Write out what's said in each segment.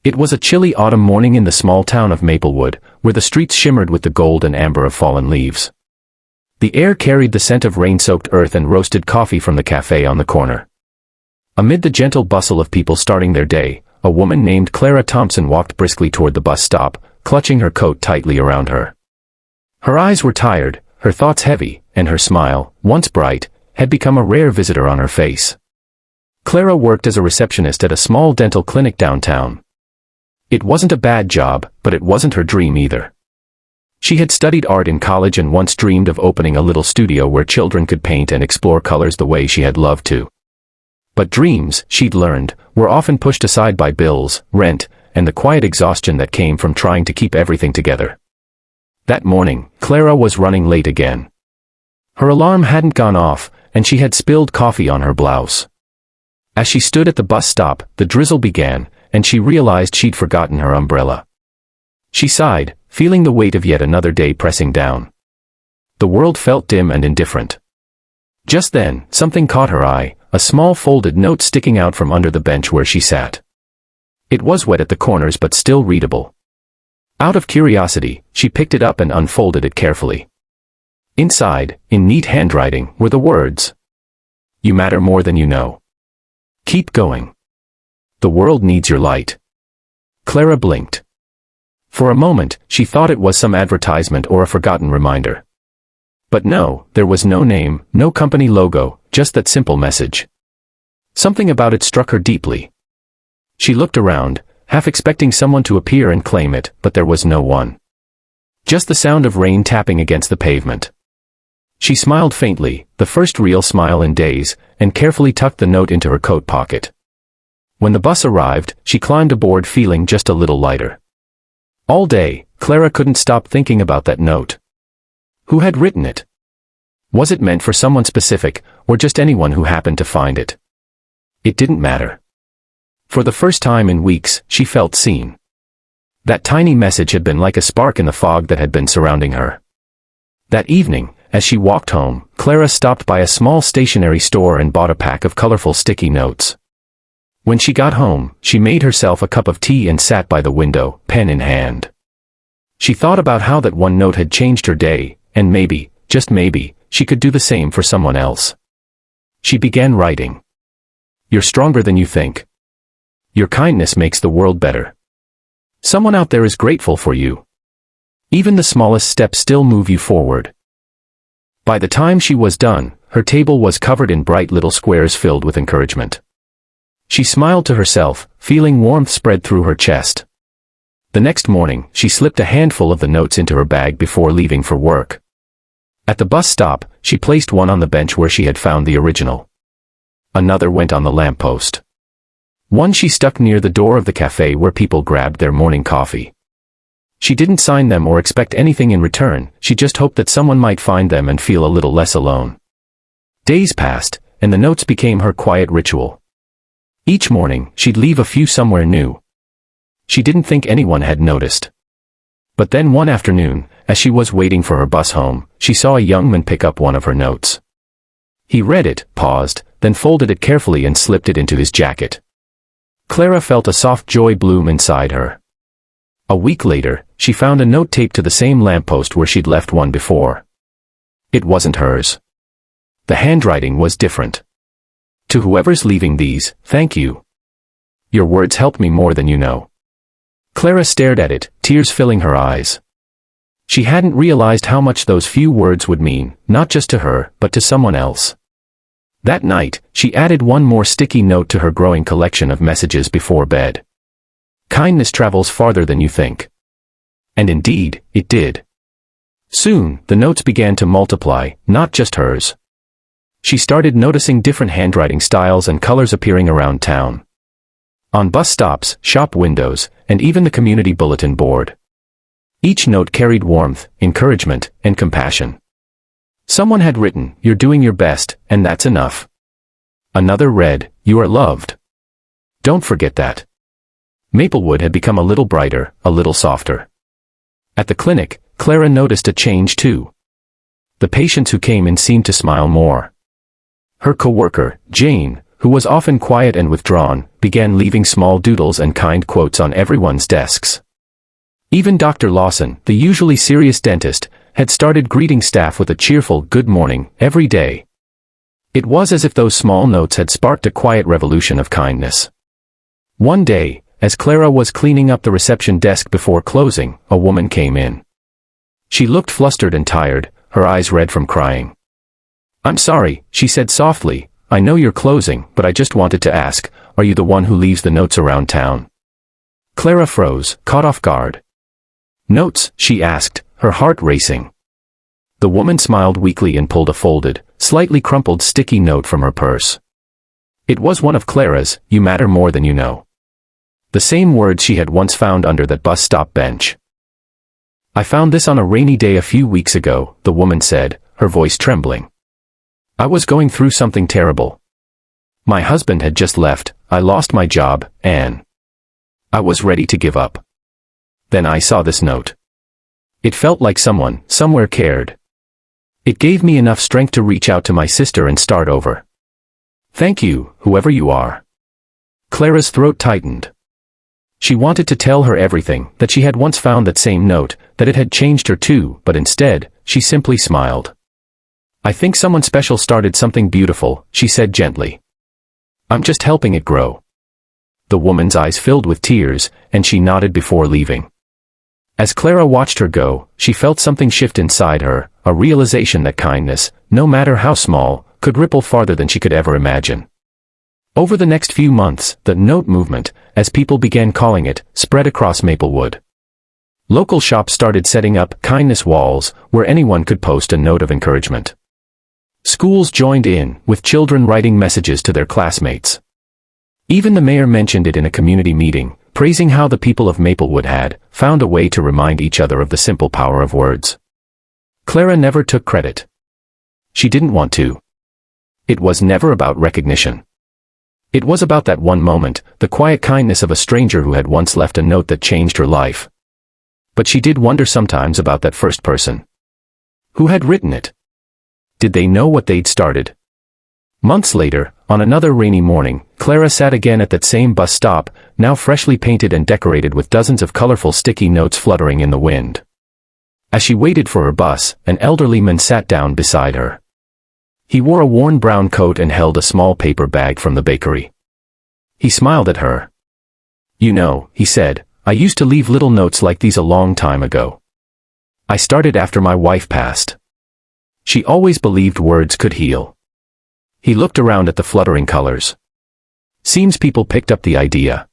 It was a chilly autumn morning in the small town of Maplewood, where the streets shimmered with the gold and amber of fallen leaves. The air carried the scent of rain-soaked earth and roasted coffee from the cafe on the corner. Amid the gentle bustle of people starting their day, a woman named Clara Thompson walked briskly toward the bus stop, clutching her coat tightly around her. Her eyes were tired, her thoughts heavy, and her smile, once bright, had become a rare visitor on her face. Clara worked as a receptionist at a small dental clinic downtown. It wasn't a bad job, but it wasn't her dream either. She had studied art in college and once dreamed of opening a little studio where children could paint and explore colors the way she had loved to. But dreams, she'd learned, were often pushed aside by bills, rent, and the quiet exhaustion that came from trying to keep everything together. That morning, Clara was running late again. Her alarm hadn't gone off, and she had spilled coffee on her blouse. As she stood at the bus stop, the drizzle began, and she realized she'd forgotten her umbrella. She sighed, feeling the weight of yet another day pressing down. The world felt dim and indifferent. Just then, something caught her eye, a small folded note sticking out from under the bench where she sat. It was wet at the corners but still readable. Out of curiosity, she picked it up and unfolded it carefully. Inside, in neat handwriting, were the words, "You matter more than you know. Keep going. The world needs your light." Clara blinked. For a moment, she thought it was some advertisement or a forgotten reminder. But no, there was no name, no company logo, just that simple message. Something about it struck her deeply. She looked around, half expecting someone to appear and claim it, but there was no one. Just the sound of rain tapping against the pavement. She smiled faintly, the first real smile in days, and carefully tucked the note into her coat pocket. When the bus arrived, she climbed aboard feeling just a little lighter. All day, Clara couldn't stop thinking about that note. Who had written it? Was it meant for someone specific, or just anyone who happened to find it? It didn't matter. For the first time in weeks, she felt seen. That tiny message had been like a spark in the fog that had been surrounding her. That evening, as she walked home, Clara stopped by a small stationery store and bought a pack of colorful sticky notes. When she got home, she made herself a cup of tea and sat by the window, pen in hand. She thought about how that one note had changed her day, and maybe, just maybe, she could do the same for someone else. She began writing. "You're stronger than you think. Your kindness makes the world better. Someone out there is grateful for you. Even the smallest steps still move you forward." By the time she was done, her table was covered in bright little squares filled with encouragement. She smiled to herself, feeling warmth spread through her chest. The next morning, she slipped a handful of the notes into her bag before leaving for work. At the bus stop, she placed one on the bench where she had found the original. Another went on the lamppost. One she stuck near the door of the cafe where people grabbed their morning coffee. She didn't sign them or expect anything in return, she just hoped that someone might find them and feel a little less alone. Days passed, and the notes became her quiet ritual. Each morning, she'd leave a few somewhere new. She didn't think anyone had noticed. But then one afternoon, as she was waiting for her bus home, she saw a young man pick up one of her notes. He read it, paused, then folded it carefully and slipped it into his jacket. Clara felt a soft joy bloom inside her. A week later, she found a note taped to the same lamppost where she'd left one before. It wasn't hers. The handwriting was different. "To whoever's leaving these, thank you. Your words helped me more than you know." Clara stared at it, tears filling her eyes. She hadn't realized how much those few words would mean, not just to her, but to someone else. That night, she added one more sticky note to her growing collection of messages before bed. Kindness travels farther than you think. And indeed, it did. Soon, the notes began to multiply, not just hers. She started noticing different handwriting styles and colors appearing around town. On bus stops, shop windows, and even the community bulletin board. Each note carried warmth, encouragement, and compassion. Someone had written, "You're doing your best, and that's enough." Another read, "You are loved. Don't forget that." Maplewood had become a little brighter, a little softer. At the clinic, Clara noticed a change too. The patients who came in seemed to smile more. Her coworker, Jane, who was often quiet and withdrawn, began leaving small doodles and kind quotes on everyone's desks. Even Dr. Lawson, the usually serious dentist, had started greeting staff with a cheerful "good morning" every day. It was as if those small notes had sparked a quiet revolution of kindness. One day, as Clara was cleaning up the reception desk before closing, a woman came in. She looked flustered and tired, her eyes red from crying. "I'm sorry," she said softly, "I know you're closing, but I just wanted to ask, are you the one who leaves the notes around town?" Clara froze, caught off guard. "Notes?" she asked, her heart racing. The woman smiled weakly and pulled a folded, slightly crumpled sticky note from her purse. It was one of Clara's, "You matter more than you know." The same words she had once found under that bus stop bench. "I found this on a rainy day a few weeks ago," the woman said, her voice trembling. "I was going through something terrible. My husband had just left, I lost my job, and I was ready to give up. Then I saw this note. It felt like someone, somewhere cared. It gave me enough strength to reach out to my sister and start over. Thank you, whoever you are." Clara's throat tightened. She wanted to tell her everything, that she had once found that same note, that it had changed her too, but instead, she simply smiled. "I think someone special started something beautiful," she said gently. "I'm just helping it grow." The woman's eyes filled with tears, and she nodded before leaving. As Clara watched her go, she felt something shift inside her, a realization that kindness, no matter how small, could ripple farther than she could ever imagine. Over the next few months, the note movement, as people began calling it, spread across Maplewood. Local shops started setting up kindness walls, where anyone could post a note of encouragement. Schools joined in, with children writing messages to their classmates. Even the mayor mentioned it in a community meeting, praising how the people of Maplewood had found a way to remind each other of the simple power of words. Clara never took credit. She didn't want to. It was never about recognition. It was about that one moment, the quiet kindness of a stranger who had once left a note that changed her life. But she did wonder sometimes about that first person. Who had written it? Did they know what they'd started? Months later, on another rainy morning, Clara sat again at that same bus stop, now freshly painted and decorated with dozens of colorful sticky notes fluttering in the wind. As she waited for her bus, an elderly man sat down beside her. He wore a worn brown coat and held a small paper bag from the bakery. He smiled at her. "You know," he said, "I used to leave little notes like these a long time ago. I started after my wife passed. She always believed words could heal." He looked around at the fluttering colors. "Seems people picked up the idea."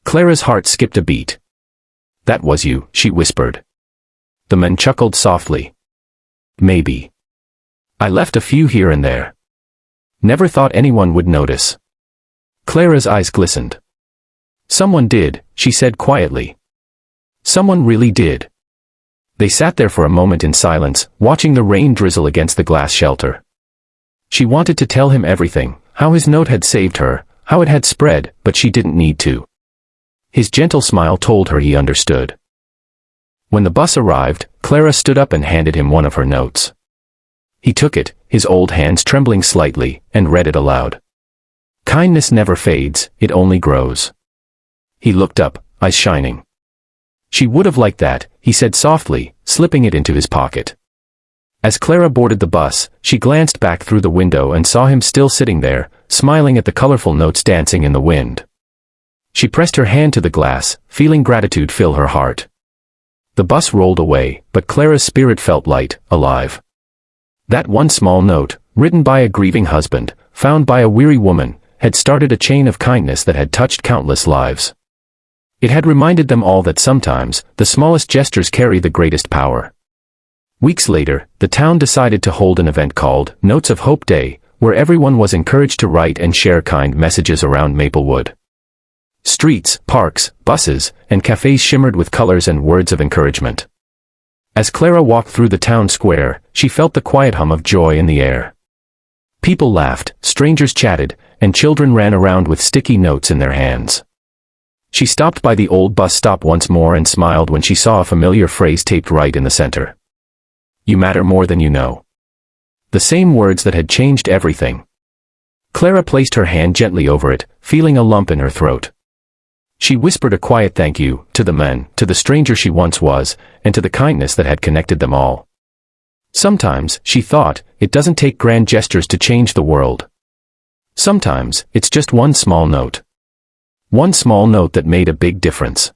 Clara's heart skipped a beat. "That was you," she whispered. The man chuckled softly. "Maybe. I left a few here and there. Never thought anyone would notice." Clara's eyes glistened. "Someone did," she said quietly. "Someone really did." They sat there for a moment in silence, watching the rain drizzle against the glass shelter. She wanted to tell him everything, how his note had saved her, how it had spread, but she didn't need to. His gentle smile told her he understood. When the bus arrived, Clara stood up and handed him one of her notes. He took it, his old hands trembling slightly, and read it aloud. "Kindness never fades, it only grows." He looked up, eyes shining. "She would have liked that," he said softly, slipping it into his pocket. As Clara boarded the bus, she glanced back through the window and saw him still sitting there, smiling at the colorful notes dancing in the wind. She pressed her hand to the glass, feeling gratitude fill her heart. The bus rolled away, but Clara's spirit felt light, alive. That one small note, written by a grieving husband, found by a weary woman, had started a chain of kindness that had touched countless lives. It had reminded them all that sometimes, the smallest gestures carry the greatest power. Weeks later, the town decided to hold an event called Notes of Hope Day, where everyone was encouraged to write and share kind messages around Maplewood. Streets, parks, buses, and cafes shimmered with colors and words of encouragement. As Clara walked through the town square, she felt the quiet hum of joy in the air. People laughed, strangers chatted, and children ran around with sticky notes in their hands. She stopped by the old bus stop once more and smiled when she saw a familiar phrase taped right in the center. "You matter more than you know." The same words that had changed everything. Clara placed her hand gently over it, feeling a lump in her throat. She whispered a quiet thank you, to the men, to the stranger she once was, and to the kindness that had connected them all. Sometimes, she thought, it doesn't take grand gestures to change the world. Sometimes, it's just one small note. One small note that made a big difference.